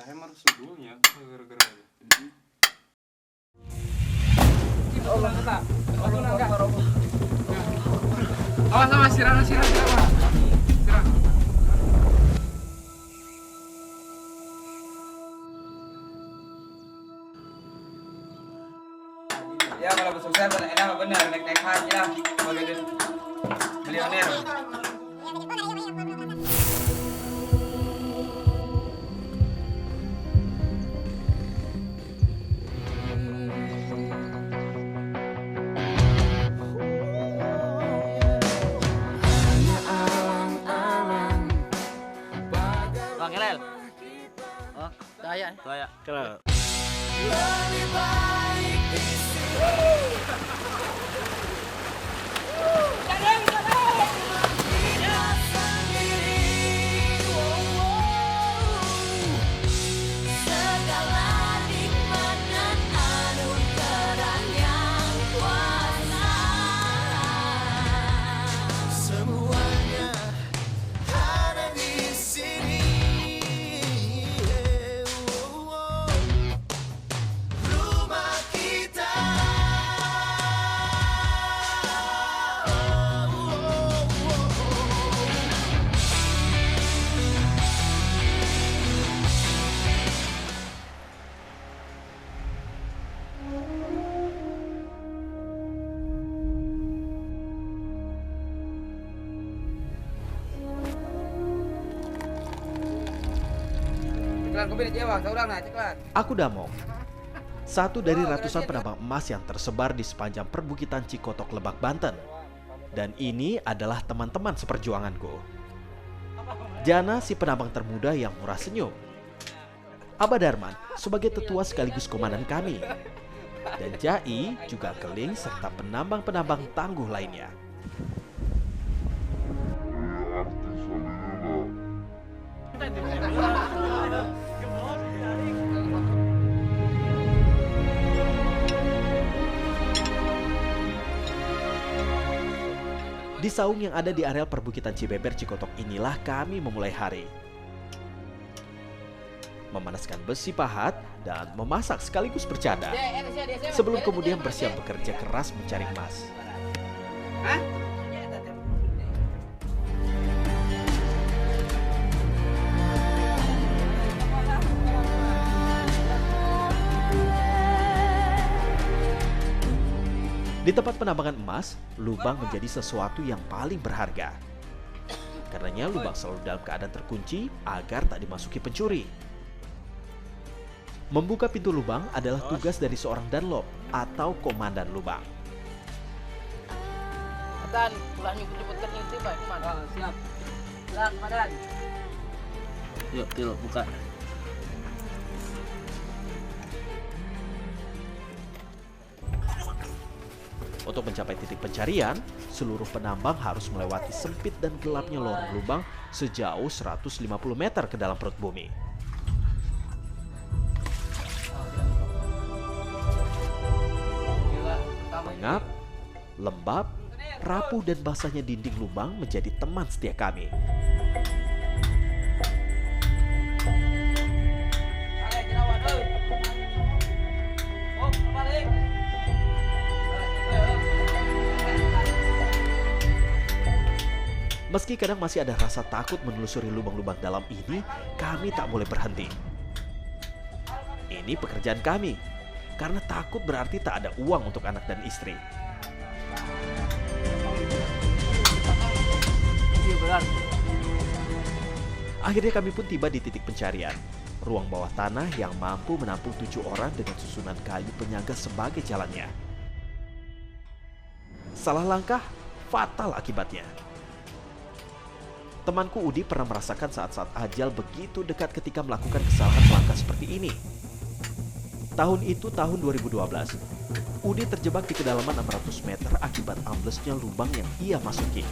hammer sebelumnya gara-gara aja. Awas sama sirah. Ya kalau bersukses enak bener naik haji lah sebagai milioner. Bang Kelel. Oh, daya. Kelel. Aku Damong, satu dari ratusan penambang emas yang tersebar di sepanjang perbukitan Cikotok, Lebak, Banten. Dan ini adalah teman-teman seperjuanganku. Jana si penambang termuda yang murah senyum. Aba Darman sebagai tetua sekaligus komandan kami. Dan Jai juga Keling serta penambang-penambang tangguh lainnya. Di saung yang ada di areal perbukitan Cibeber Cikotok inilah kami memulai hari. Memanaskan besi pahat dan memasak sekaligus bercanda. Sebelum kemudian bersiap bekerja keras mencari emas. Di tempat penambangan emas, lubang menjadi sesuatu yang paling berharga. Karenanya lubang selalu dalam keadaan terkunci agar tak dimasuki pencuri. Membuka pintu lubang adalah tugas dari seorang danlop atau komandan lubang. Dan pulang nyebut-nyebutkan ini tiba kemana? Oh, siap. Lang, komandan. Yuk, Til, buka. Untuk mencapai titik pencarian, seluruh penambang harus melewati sempit dan gelapnya lorong lubang sejauh 150 meter ke dalam perut bumi. Mengap, lembab, rapuh dan basahnya dinding lubang menjadi teman setia kami. Meski kadang masih ada rasa takut menelusuri lubang-lubang dalam ini, kami tak boleh berhenti. Ini pekerjaan kami, karena takut berarti tak ada uang untuk anak dan istri. Akhirnya kami pun tiba di titik pencarian, ruang bawah tanah yang mampu menampung 7 orang dengan susunan kayu penyangga sebagai jalannya. Salah langkah, fatal akibatnya. Temanku Udi pernah merasakan saat-saat ajal begitu dekat ketika melakukan kesalahan langkah seperti ini. Tahun itu tahun 2012. Udi terjebak di kedalaman 600 meter akibat amblesnya lubang yang ia masuki.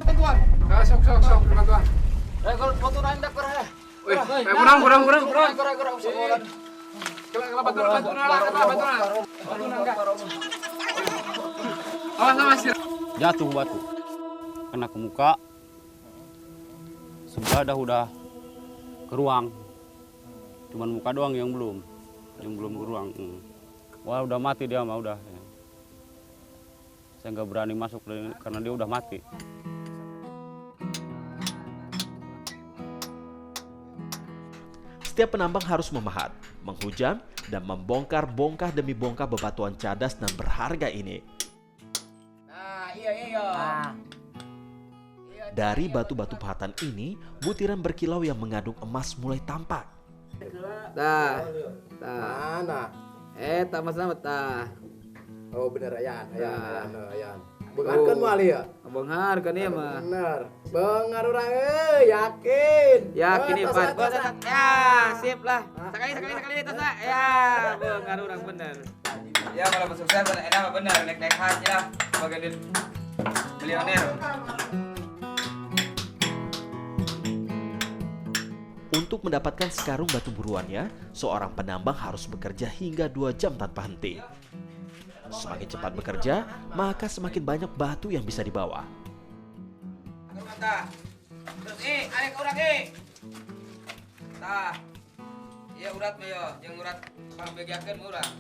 Bantuan. Sok bantuan. Kalau motor anda kurang. Wih, kurang. Sekolah. Coba bantuan. Awas sama sirah. Jatuh batu. Kena ke muka. Udah ke ruang. Cuman muka doang yang belum ke ruang. Wah udah mati dia mah udah. Saya nggak berani masuk karena dia udah mati. Setiap penambang harus memahat, menghujam, dan membongkar bongkah demi bongkah bebatuan cadas dan berharga ini. Nah, iya. Dari batu-batu pahatan ini, butiran berkilau yang mengandung emas mulai tampak. Mana? Tak mas-mas tah. Oh bener Ayan. Bengar kan mali ya? Bengar kan iya mah. Bener. Bengar orang yakin. Yakin nih Pak. Ya, sip lah. Sekali itu Sa. Ya, bengar orang bener. Ya kalau sukses enak mah bener naik haji lah sebagai milioner. Untuk mendapatkan sekarung batu buruannya, seorang penambang harus bekerja hingga 2 jam tanpa henti. Semakin cepat bekerja, maka semakin banyak batu yang bisa dibawa. Terus arek urang Tah. Iya urat mah yo, jeung urat pambegiakeun urang.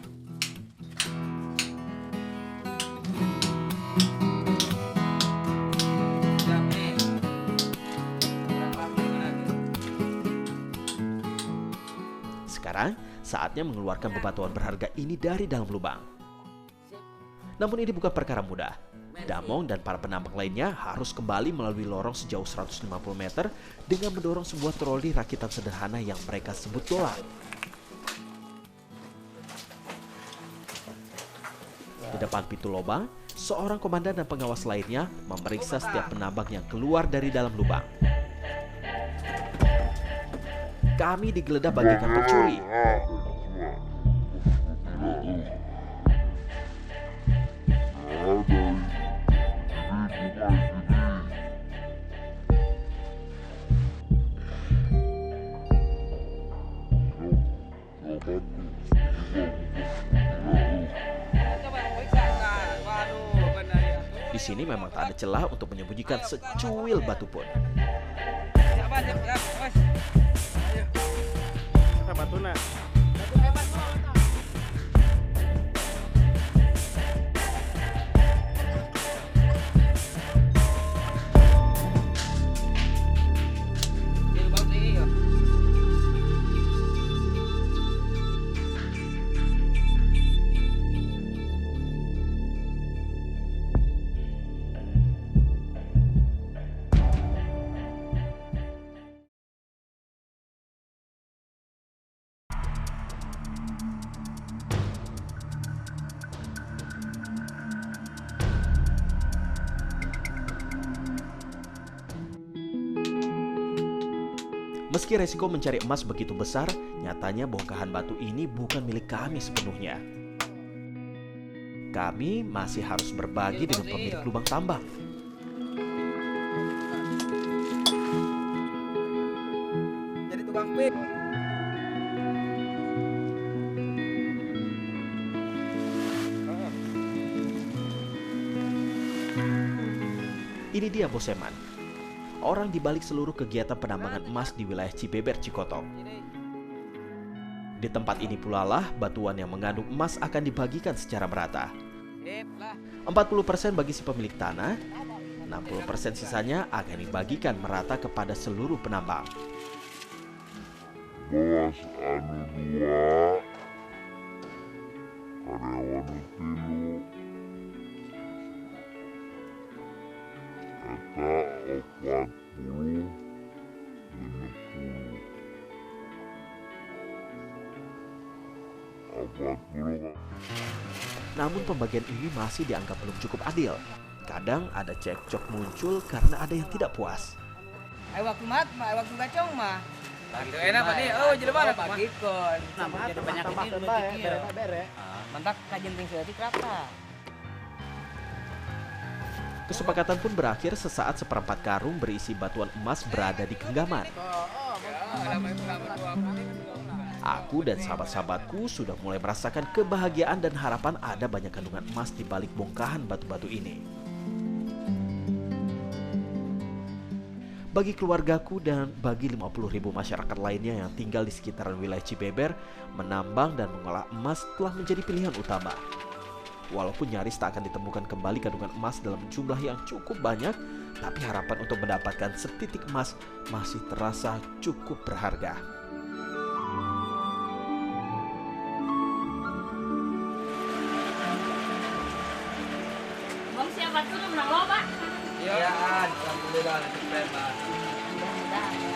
Sekarang, saatnya mengeluarkan bebatuan berharga ini dari dalam lubang. Namun ini bukan perkara mudah. Damong dan para penambang lainnya harus kembali melalui lorong sejauh 150 meter dengan mendorong sebuah troli rakitan sederhana yang mereka sebut dolar. Di depan pintu lubang, seorang komandan dan pengawas lainnya memeriksa setiap penambang yang keluar dari dalam lubang. Kami digeledah bagaikan pencuri. Di sini memang tak ada celah untuk menyembunyikan secuil batu pun. Batuna. Meski resiko mencari emas begitu besar, nyatanya bongkahan batu ini bukan milik kami sepenuhnya. Kami masih harus berbagi dengan pemilik lubang tambang. Jadi tukang pik. Ini dia Bos Eman, orang di balik seluruh kegiatan penambangan emas di wilayah Cibeber, Cikotok. Di tempat ini pula lah batuan yang mengandung emas akan dibagikan secara merata. 40% bagi si pemilik tanah, 60% sisanya akan dibagikan merata kepada seluruh penambang. Bos anu 2 karyawan 3 eta 40 60. Namun pembagian ini masih dianggap belum cukup adil. Kadang ada cekcok muncul karena ada yang tidak puas. Ai waktu mat mah, waktu gacong mah. Gitu enak Pak nih. Oh, jadi mana Pak? Gikon. Jadi banyak ini bere. Mantak kajenting seeutik rata. Kesepakatan pun berakhir sesaat seperempat karung berisi batuan emas berada di genggaman. Aku dan sahabat-sahabatku sudah mulai merasakan kebahagiaan dan harapan ada banyak kandungan emas di balik bongkahan batu-batu ini. Bagi keluargaku dan bagi 50.000 masyarakat lainnya yang tinggal di sekitaran wilayah Cibeber, menambang dan mengolah emas telah menjadi pilihan utama. Walaupun nyaris tak akan ditemukan kembali kandungan emas dalam jumlah yang cukup banyak, tapi harapan untuk mendapatkan setitik emas masih terasa cukup berharga. Bang siapa tuh menang lomba? Iya, alhamdulillah sukses, Mas. Mudah-mudahan ya.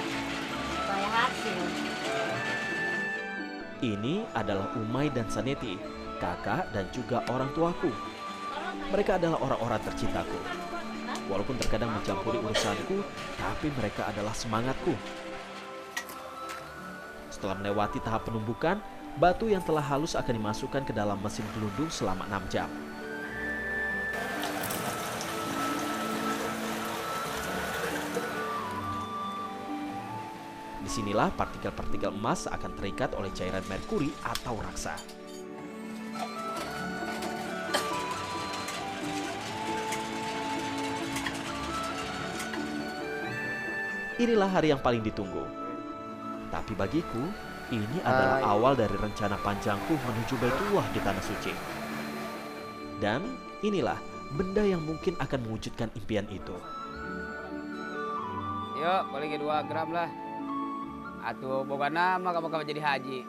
Supaya hasil. Ini adalah Umay dan Saneti, kakak dan juga orang tuaku. Mereka adalah orang-orang tercintaku. Walaupun terkadang mencampuri urusanku, tapi mereka adalah semangatku. Setelah melewati tahap penumbukan, batu yang telah halus akan dimasukkan ke dalam mesin gelundung selama 6 jam. Disinilah partikel-partikel emas akan terikat oleh cairan merkuri atau raksa. Inilah hari yang paling ditunggu. Tapi bagiku, ini adalah awal dari rencana panjangku menuju Baitullah di Tanah Suci. Dan inilah benda yang mungkin akan mewujudkan impian itu. Yuk, paling 2 gram lah. Atau boga nama kamu bakal jadi haji.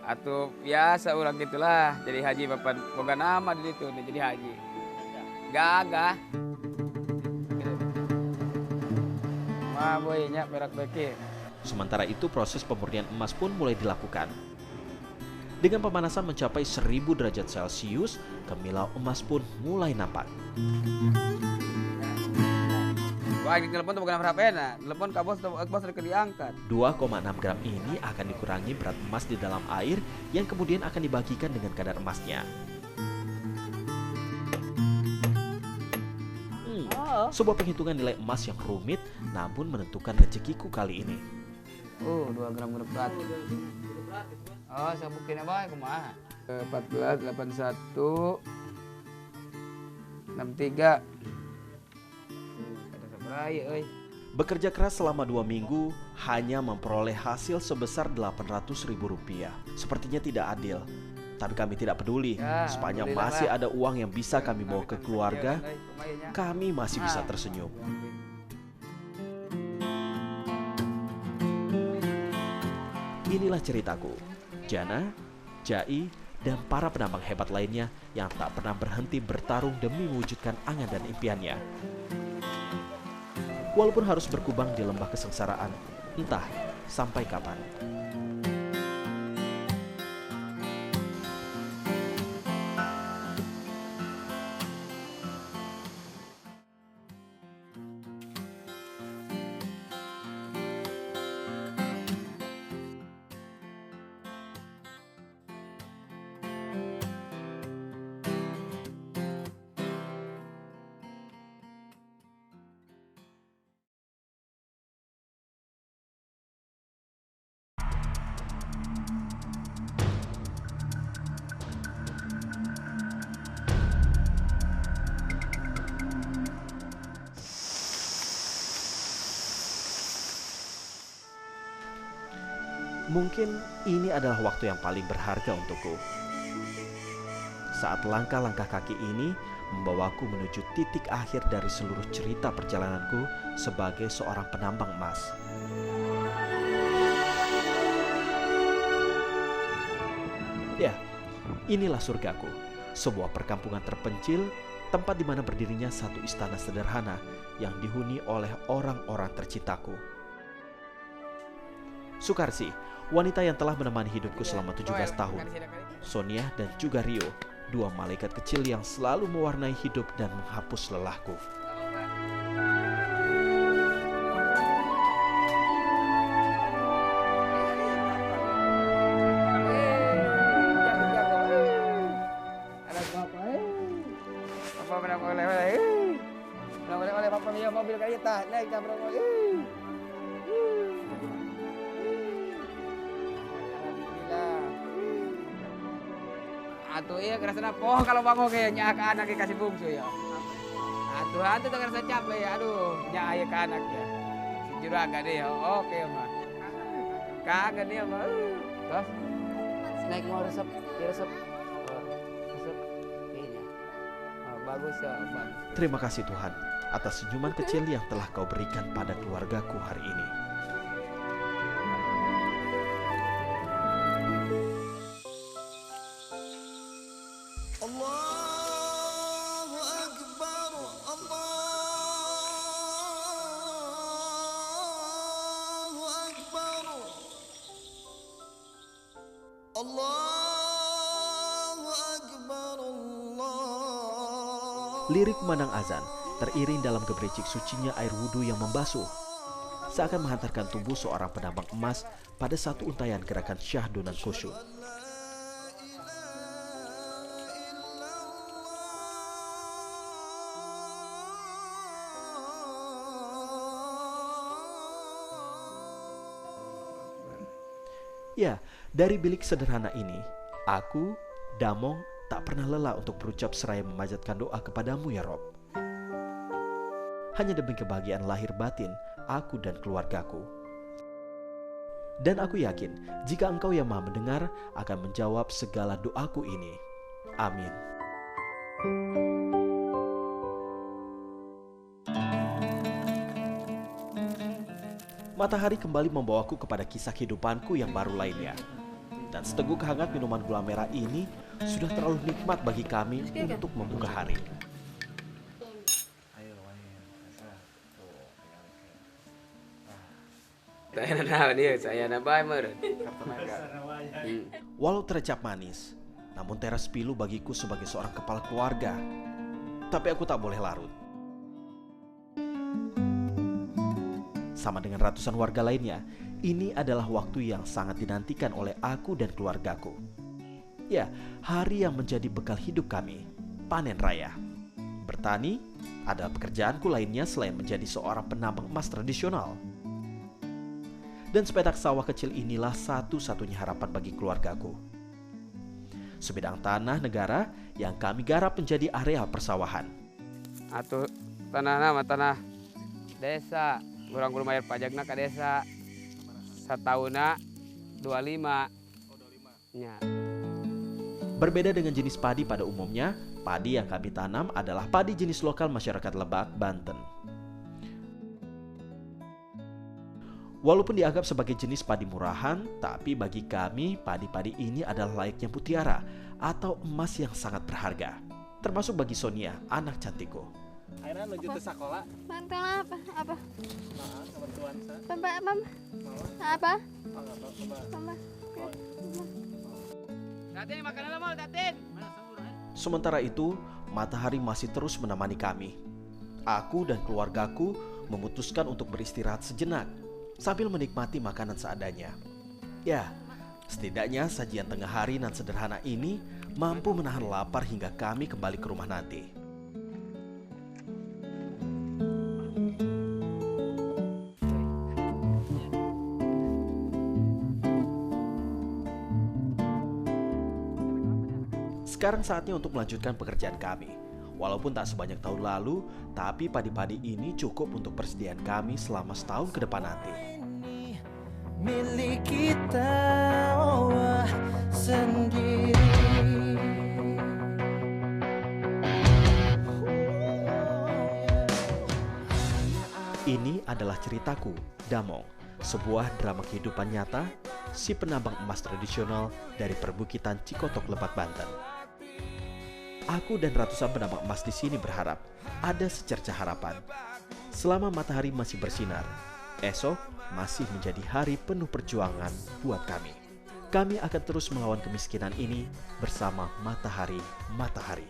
Atau biasa orang gitulah jadi haji bapak boga nama di situ jadi haji. Gagah. Wah, boynya perak beki. Sementara itu proses pemurnian emas pun mulai dilakukan. Dengan pemanasan mencapai 1000 derajat Celcius, kemilau emas pun mulai nampak. Wah, ini telepon tuh bukan berapa enak. Telepon Kak Bos udah diangkat. 2,6 gram ini akan dikurangi berat emas di dalam air yang kemudian akan dibagikan dengan kadar emasnya. Sebuah penghitungan nilai emas yang rumit namun menentukan rezekiku kali ini. 2 gram berat. Oh, saya buktiin apa kumaha? 14, 81, 63. Ada seberaya, euy. Bekerja keras selama 2 minggu hanya memperoleh hasil sebesar Rp800.000. Sepertinya tidak adil. Tapi kami tidak peduli, sepanjang masih ada uang yang bisa kami bawa ke keluarga, kami masih bisa tersenyum. Inilah ceritaku, Jana, Jai, dan para penambang hebat lainnya yang tak pernah berhenti bertarung demi mewujudkan angan dan impiannya. Walaupun harus berkubang di lembah kesengsaraan, entah sampai kapan. Mungkin ini adalah waktu yang paling berharga untukku. Saat langkah-langkah kaki ini membawaku menuju titik akhir dari seluruh cerita perjalananku sebagai seorang penambang emas. Ya, inilah surgaku, sebuah perkampungan terpencil, tempat di mana berdirinya satu istana sederhana yang dihuni oleh orang-orang tercintaku. Sukarsi, wanita yang telah menemani hidupku selama 17 tahun. Sonia dan juga Rio, 2 malaikat kecil yang selalu mewarnai hidup dan menghapus lelahku. Mobil kereta naik kita berangkat. Atuh iya kerasa poh kalau bangun kayaknya ke anak kasih bungsu ya. Tuhan tuh rasa capek ya, aduh, nya ayah ke anak ya. Si juragan dia, oke mah. Kangen dia mah. Terus naik mau resep, resep. Resep ini. Bagus ya, bagus. Terima kasih Tuhan atas senyuman kecil yang telah Kau berikan pada keluargaku hari ini. Lirik memandang azan teriring dalam gemericik sucinya air wudhu yang membasuh, seakan menghantarkan tubuh seorang penambang emas pada satu untayan gerakan syahdu dan khusyuk. Ya, dari bilik sederhana ini, aku, Damong, tak pernah lelah untuk berucap seraya memanjatkan doa kepadamu ya Rob. Hanya demi kebahagiaan lahir batin aku dan keluargaku. Dan aku yakin jika Engkau yang Maha Mendengar akan menjawab segala doaku ini. Amin. Matahari kembali membawaku kepada kisah kehidupanku yang baru lainnya. Dan seteguk hangat minuman gula merah ini sudah terlalu nikmat bagi kami untuk membuka hari. Walau terecap manis, namun teras pilu bagiku sebagai seorang kepala keluarga. Tapi aku tak boleh larut. Sama dengan ratusan warga lainnya, ini adalah waktu yang sangat dinantikan oleh aku dan keluargaku. Ya, hari yang menjadi bekal hidup kami, panen raya. Bertani adalah pekerjaanku lainnya selain menjadi seorang penambang emas tradisional. Dan sepetak sawah kecil inilah satu-satunya harapan bagi keluargaku. Sebidang tanah negara yang kami garap menjadi areal persawahan. Atau tanah nama tanah desa. Orang belum bayar pajaknya ke desa. Setahunnya 25. Ya. Berbeda dengan jenis padi pada umumnya, padi yang kami tanam adalah padi jenis lokal masyarakat Lebak, Banten. Walaupun dianggap sebagai jenis padi murahan, tapi bagi kami padi-padi ini adalah layaknya mutiara atau emas yang sangat berharga. Termasuk bagi Sonia, anak cantikku. Akhirnya menuju ke sekolah. Mantel apa? Apa? Kebetulan Apa? Mama. Datin makan dulu mal, Datin. Sementara itu, matahari masih terus menemani kami. Aku dan keluargaku memutuskan untuk beristirahat sejenak sambil menikmati makanan seadanya. Ya, setidaknya sajian tengah hari nan sederhana ini mampu menahan lapar hingga kami kembali ke rumah nanti. Sekarang saatnya untuk melanjutkan pekerjaan kami. Walaupun tak sebanyak tahun lalu, tapi padi-padi ini cukup untuk persediaan kami selama setahun ke depan nanti. Milik kita sendiri. Ini adalah ceritaku, Damong, sebuah drama kehidupan nyata si penambang emas tradisional dari perbukitan Cikotok, Lebak, Banten. Aku dan ratusan penambang emas di sini berharap ada secercah harapan. Selama matahari masih bersinar, esok masih menjadi hari penuh perjuangan buat kami. Kami akan terus melawan kemiskinan ini bersama matahari-matahari.